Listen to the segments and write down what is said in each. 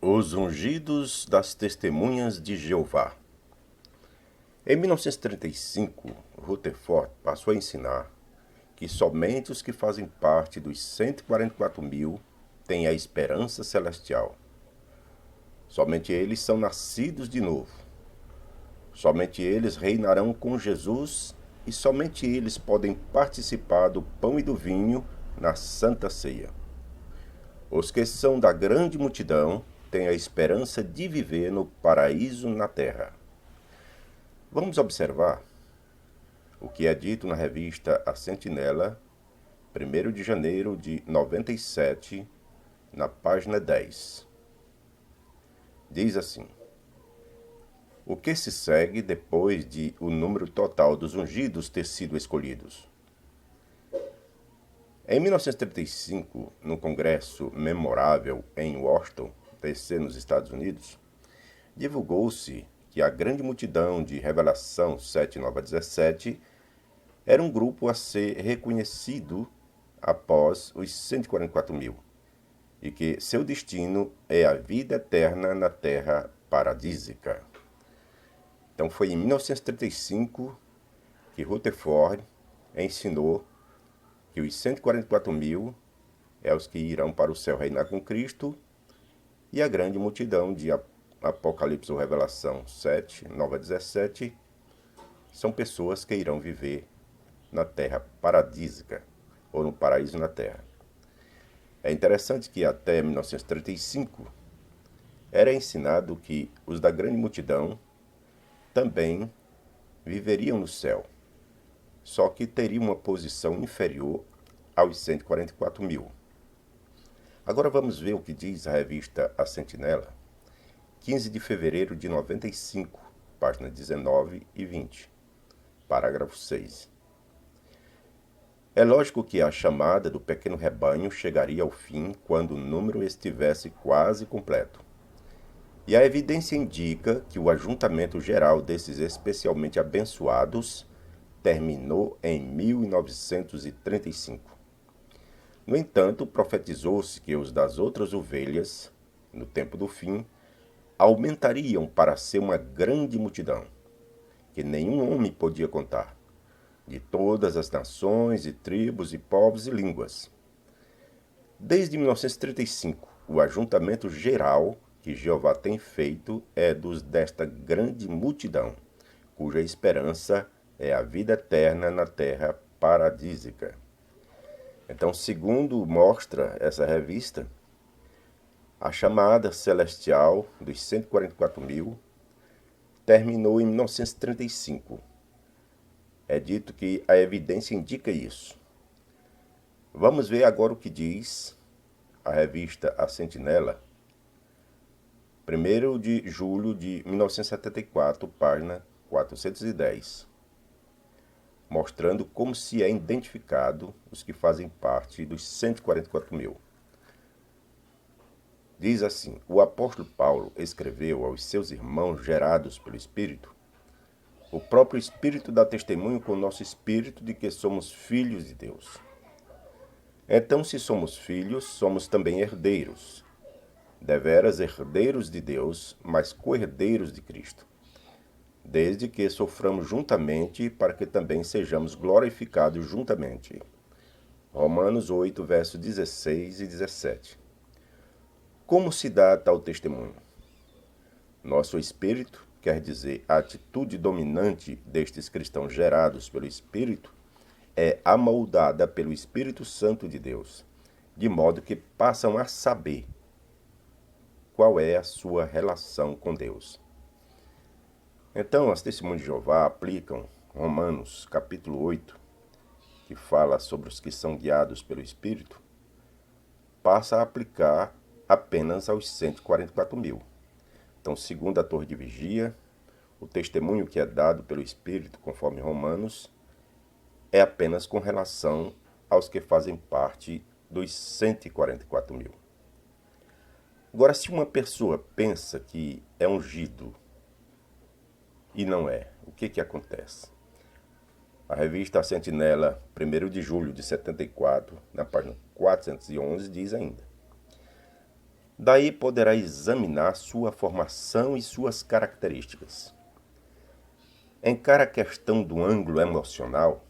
Os ungidos das testemunhas de Jeová. Em 1935, Rutherford passou a ensinar que somente os que fazem parte dos 144.000 têm a esperança celestial. Somente eles são nascidos de novo. Somente eles reinarão com Jesus e somente eles podem participar do pão e do vinho na Santa Ceia. Os que são da grande multidão têm a esperança de viver no paraíso na terra. Vamos observar o que é dito na revista A Sentinela, 1º de janeiro de 97, na página 10. Diz assim: o que se segue depois de o número total dos ungidos ter sido escolhidos? Em 1935, no Congresso Memorável em Washington, D.C., nos Estados Unidos, divulgou-se que a grande multidão de Revelação 7:9-17 era um grupo a ser reconhecido após os 144.000 e que seu destino é a vida eterna na terra paradísica. Então foi em 1935 que Rutherford ensinou que os 144.000 é os que irão para o céu reinar com Cristo, e a grande multidão de Apocalipse ou Revelação 7:9-17 são pessoas que irão viver na terra paradísica, ou no paraíso na terra. É interessante que até 1935 era ensinado que os da grande multidão também viveriam no céu, só que teriam uma posição inferior aos 144.000. Agora vamos ver o que diz a revista A Sentinela, 15 de fevereiro de 95, páginas 19 e 20, parágrafo 6. É lógico que a chamada do pequeno rebanho chegaria ao fim quando o número estivesse quase completo. E a evidência indica que o ajuntamento geral desses especialmente abençoados terminou em 1935. No entanto, profetizou-se que os das outras ovelhas, no tempo do fim, aumentariam para ser uma grande multidão, que nenhum homem podia contar, de todas as nações e tribos e povos e línguas. Desde 1935, o ajuntamento geral que Jeová tem feito é dos desta grande multidão, cuja esperança é a vida eterna na terra paradísica. Então, segundo mostra essa revista, a chamada celestial dos 144.000 terminou em 1935. É dito que a evidência indica isso. Vamos ver agora o que diz a revista A Sentinela, 1º de julho de 1974, página 410, mostrando como se é identificado os que fazem parte dos 144.000. Diz assim: o apóstolo Paulo escreveu aos seus irmãos gerados pelo Espírito: o próprio Espírito dá testemunho com o nosso espírito de que somos filhos de Deus. Então, se somos filhos, somos também herdeiros, deveras herdeiros de Deus, mas co-herdeiros de Cristo, desde que soframos juntamente, para que também sejamos glorificados juntamente. Romanos 8, versos 16 e 17. Como se dá tal testemunho? Nosso espírito, quer dizer, a atitude dominante destes cristãos gerados pelo Espírito, é amoldada pelo Espírito Santo de Deus, de modo que passam a saber qual é a sua relação com Deus. Então, as testemunhas de Jeová aplicam Romanos capítulo 8, que fala sobre os que são guiados pelo Espírito, passa a aplicar apenas aos 144.000. Então, segundo a torre de vigia, o testemunho que é dado pelo Espírito, conforme Romanos, é apenas com relação aos que fazem parte dos 144.000. Agora, se uma pessoa pensa que é ungido e não é, o que acontece? A revista A Sentinela, 1º de julho de 74, na página 411, diz ainda: Daí poderá examinar sua formação e suas características. Encara a questão do ângulo emocional.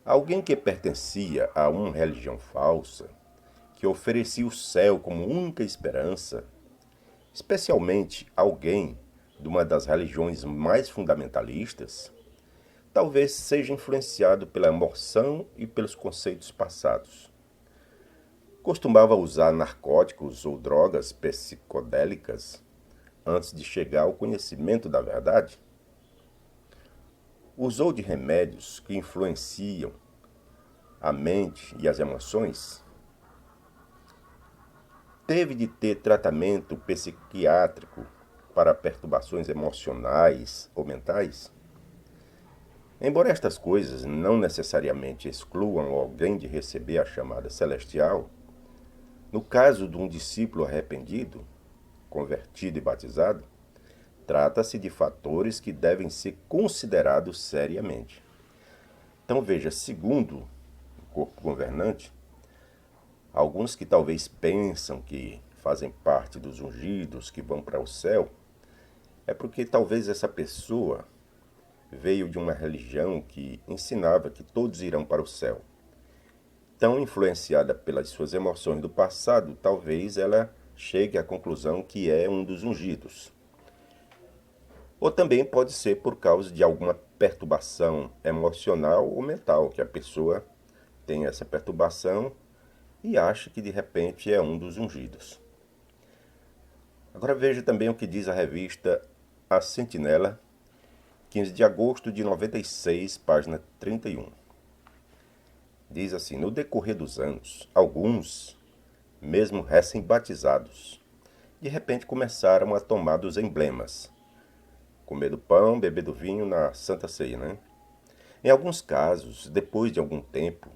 Alguém que pertencia a uma religião falsa, que oferecia o céu como única esperança, especialmente alguém de uma das religiões mais fundamentalistas, talvez seja influenciado pela emoção e pelos conceitos passados. Costumava usar narcóticos ou drogas psicodélicas antes de chegar ao conhecimento da verdade. Usou de remédios que influenciam a mente e as emoções. Teve de ter tratamento psiquiátrico para perturbações emocionais ou mentais. Embora estas coisas não necessariamente excluam alguém de receber a chamada celestial, no caso de um discípulo arrependido, convertido e batizado, trata-se de fatores que devem ser considerados seriamente. Então veja, segundo o corpo governante, alguns que talvez pensam que fazem parte dos ungidos que vão para o céu, é porque talvez essa pessoa veio de uma religião que ensinava que todos irão para o céu. Tão influenciada pelas suas emoções do passado, talvez ela chegue à conclusão que é um dos ungidos. Ou também pode ser por causa de alguma perturbação emocional ou mental, que a pessoa tem essa perturbação e acha que de repente é um dos ungidos. Agora veja também o que diz a revista A Sentinela, 15 de agosto de 96, página 31. Diz assim: no decorrer dos anos, alguns, mesmo recém-batizados, de repente começaram a tomar dos emblemas. Comer do pão, beber do vinho na Santa Ceia, né? Em alguns casos, depois de algum tempo,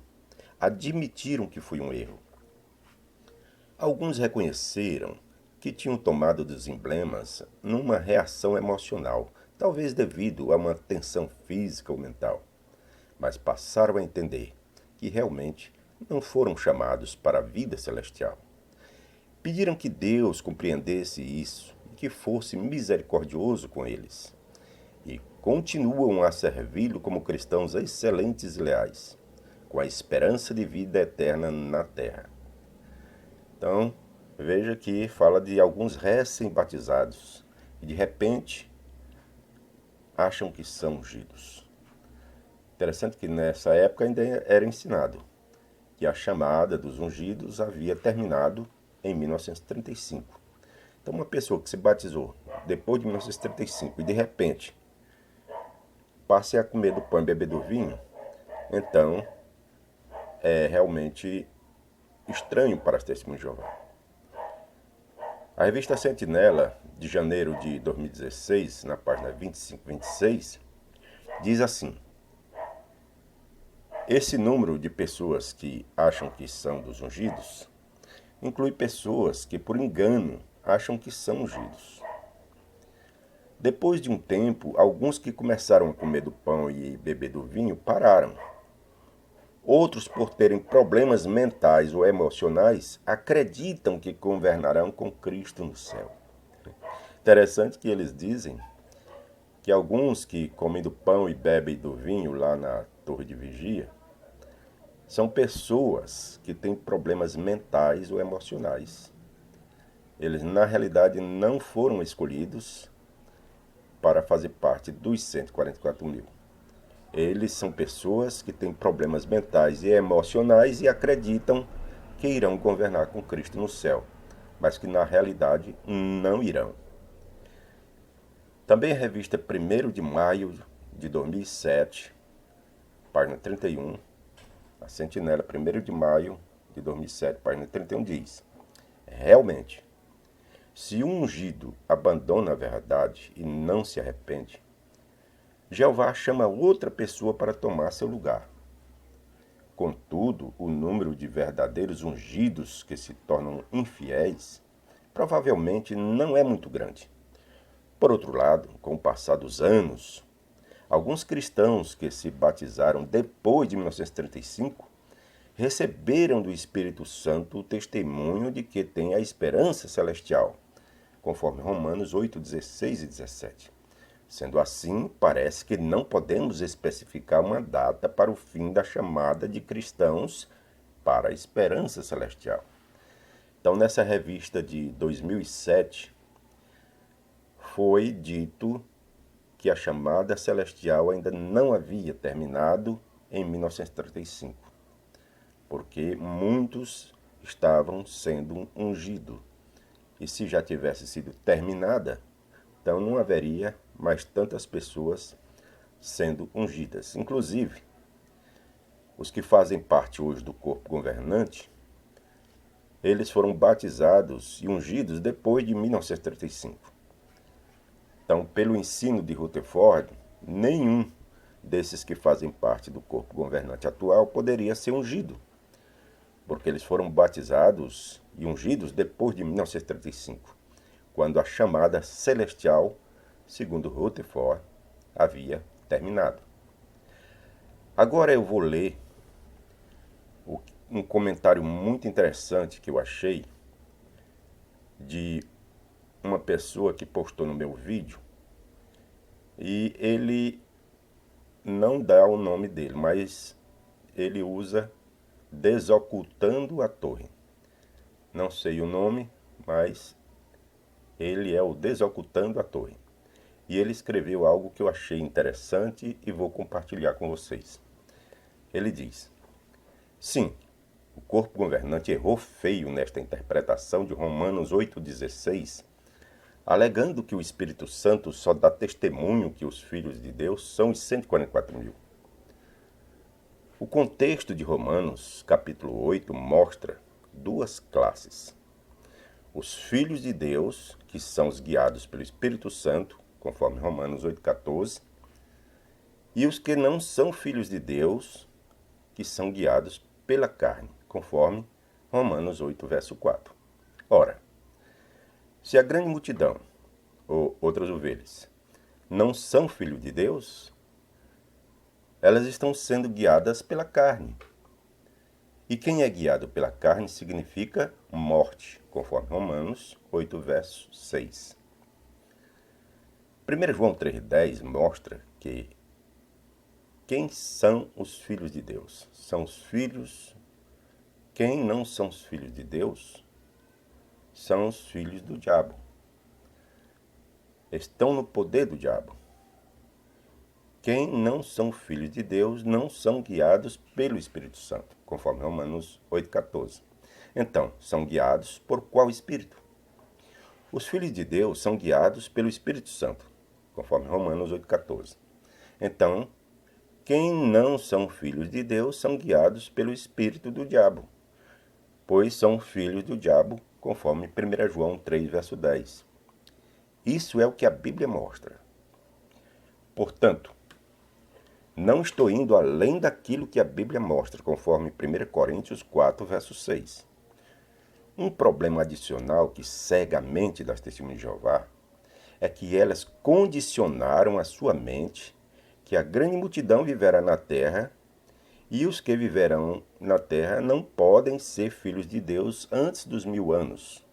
admitiram que foi um erro. Alguns reconheceram que tinham tomado dos emblemas numa reação emocional, talvez devido a uma tensão física ou mental, mas passaram a entender que realmente não foram chamados para a vida celestial. Pediram que Deus compreendesse isso e que fosse misericordioso com eles. E continuam a servi-lo como cristãos excelentes e leais, com a esperança de vida eterna na terra. Então, veja que fala de alguns recém-batizados e de repente acham que são ungidos. Interessante que nessa época ainda era ensinado que a chamada dos ungidos havia terminado em 1935. Então, uma pessoa que se batizou depois de 1935 e de repente passe a comer do pão e beber do vinho, então é realmente estranho para as testemunhas de Jeová. A revista Sentinela, de janeiro de 2016, na página 25 e 26, diz assim: esse número de pessoas que acham que são dos ungidos inclui pessoas que, por engano, acham que são ungidos. Depois de um tempo, alguns que começaram a comer do pão e beber do vinho pararam. Outros, por terem problemas mentais ou emocionais, acreditam que governarão com Cristo no céu. Interessante que eles dizem que alguns que comem do pão e bebem do vinho lá na torre de vigia são pessoas que têm problemas mentais ou emocionais. Eles, na realidade, não foram escolhidos para fazer parte dos 144 mil. Eles são pessoas que têm problemas mentais e emocionais e acreditam que irão governar com Cristo no céu, mas que na realidade não irão. Também a revista 1º de maio de 2007, página 31, a Sentinela, 1º de maio de 2007, página 31, diz: realmente, se um ungido abandona a verdade e não se arrepende, Jeová chama outra pessoa para tomar seu lugar. Contudo, o número de verdadeiros ungidos que se tornam infiéis provavelmente não é muito grande. Por outro lado, com o passar dos anos, alguns cristãos que se batizaram depois de 1935 receberam do Espírito Santo o testemunho de que têm a esperança celestial, conforme Romanos 8, 16 e 17. Sendo assim, parece que não podemos especificar uma data para o fim da chamada de cristãos para a esperança celestial. Então, nessa revista de 2007, foi dito que a chamada celestial ainda não havia terminado em 1935, porque muitos estavam sendo ungidos. E se já tivesse sido terminada, então não haveria mais tantas pessoas sendo ungidas. Inclusive, os que fazem parte hoje do corpo governante, eles foram batizados e ungidos depois de 1935. Então, pelo ensino de Rutherford, nenhum desses que fazem parte do corpo governante atual poderia ser ungido, porque eles foram batizados e ungidos depois de 1935, quando a chamada celestial, segundo Rutherford, havia terminado. Agora eu vou ler um comentário muito interessante que eu achei de uma pessoa que postou no meu vídeo, e ele não dá o nome dele, mas ele usa Desocultando a Torre. Não sei o nome, mas ele é o Desocultando a Torre. E ele escreveu algo que eu achei interessante e vou compartilhar com vocês. Ele diz: sim, o corpo governante errou feio nesta interpretação de Romanos 8,16, alegando que o Espírito Santo só dá testemunho que os filhos de Deus são os 144 mil. O contexto de Romanos, capítulo 8, mostra duas classes. Os filhos de Deus, que são os guiados pelo Espírito Santo, conforme Romanos 8,14, e os que não são filhos de Deus, que são guiados pela carne, conforme Romanos 8, verso 4. Ora, se a grande multidão, ou outras ovelhas, não são filhos de Deus, elas estão sendo guiadas pela carne. E quem é guiado pela carne significa morte, conforme Romanos 8, verso 6. 1 João 3,10 mostra que quem são os filhos de Deus? São os filhos. Quem não são os filhos de Deus são os filhos do diabo. Estão no poder do diabo. Quem não são filhos de Deus não são guiados pelo Espírito Santo, conforme Romanos 8,14. Então, são guiados por qual Espírito? Os filhos de Deus são guiados pelo Espírito Santo, conforme Romanos 8,14. Então, quem não são filhos de Deus são guiados pelo espírito do diabo, pois são filhos do diabo, conforme 1 João 3, verso 10. Isso é o que a Bíblia mostra. Portanto, não estou indo além daquilo que a Bíblia mostra, conforme 1 Coríntios 4, verso 6. Um problema adicional que cega a mente das testemunhas de Jeová é que elas condicionaram a sua mente que a grande multidão viverá na terra, e os que viverão na terra não podem ser filhos de Deus antes dos 1000 anos.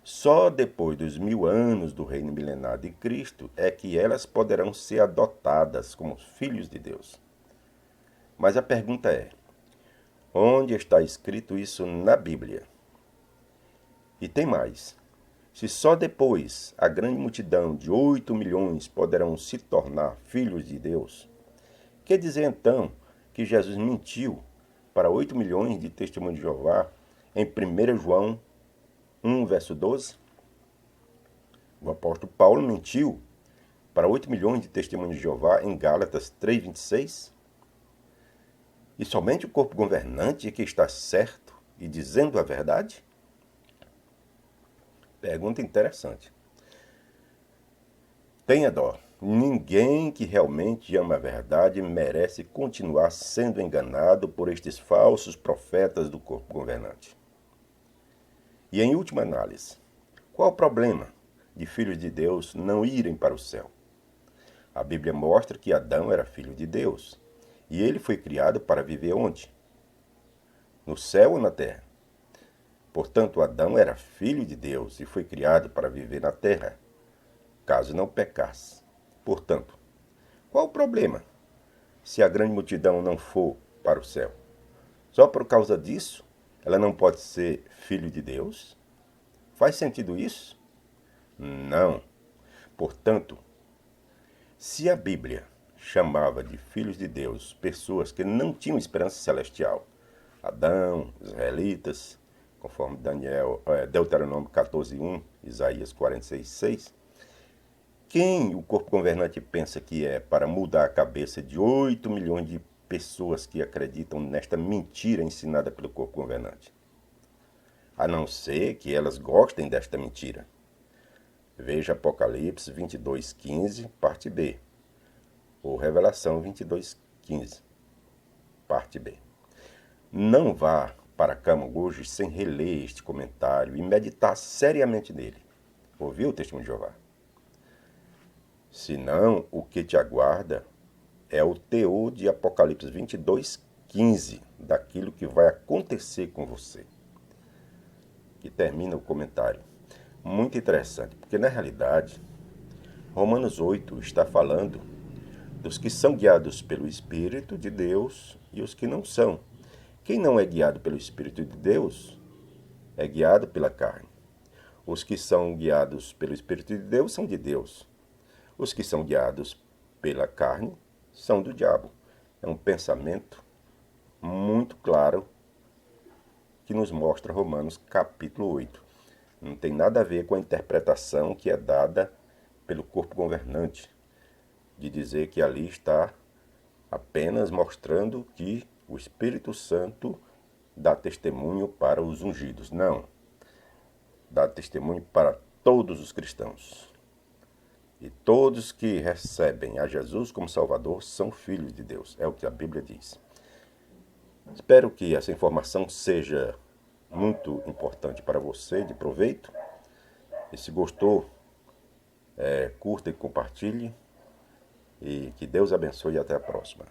Só depois dos 1000 anos do reino milenar de Cristo é que elas poderão ser adotadas como filhos de Deus. Mas a pergunta é: onde está escrito isso na Bíblia? E tem mais. Se só depois a grande multidão de 8 milhões poderão se tornar filhos de Deus, quer dizer então que Jesus mentiu para 8 milhões de testemunhos de Jeová em 1 João 1, verso 12? O apóstolo Paulo mentiu para 8 milhões de testemunhos de Jeová em Gálatas 3, 26? E somente o corpo governante é que está certo e dizendo a verdade? Pergunta interessante. Tenha dó. Ninguém que realmente ama a verdade merece continuar sendo enganado por estes falsos profetas do corpo governante. E em última análise, qual o problema de filhos de Deus não irem para o céu? A Bíblia mostra que Adão era filho de Deus e ele foi criado para viver onde? no céu ou na terra. Portanto, Adão era filho de Deus e foi criado para viver na terra, caso não pecasse. Portanto, qual o problema se a grande multidão não for para o céu? Só por causa disso, ela não pode ser filho de Deus? Faz sentido isso? Não. Portanto, se a Bíblia chamava de filhos de Deus pessoas que não tinham esperança celestial, Adão, israelitas, conforme Deuteronômio 14:1, Isaías 46:6, quem o corpo governante pensa que é para mudar a cabeça de 8 milhões de pessoas que acreditam nesta mentira ensinada pelo corpo governante? A não ser que elas gostem desta mentira. Veja Apocalipse 22:15, parte B, ou Revelação 22:15, parte B. Não vá para a cama hoje sem reler este comentário e meditar seriamente nele. Ouviu o testemunho de Jeová? Senão, o que te aguarda é o teor de Apocalipse 22:15, daquilo que vai acontecer com você. E termina o comentário. Muito interessante, porque na realidade, Romanos 8 está falando dos que são guiados pelo Espírito de Deus e os que não são. Quem não é guiado pelo Espírito de Deus é guiado pela carne. Os que são guiados pelo Espírito de Deus são de Deus. Os que são guiados pela carne são do diabo. É um pensamento muito claro que nos mostra Romanos capítulo 8. Não tem nada a ver com a interpretação que é dada pelo corpo governante, de dizer que ali está apenas mostrando que o Espírito Santo dá testemunho para os ungidos. Não. Dá testemunho para todos os cristãos. E todos que recebem a Jesus como Salvador são filhos de Deus. É o que a Bíblia diz. Espero que essa informação seja muito importante para você, de proveito. E se gostou, curta e compartilhe. E que Deus abençoe e até a próxima.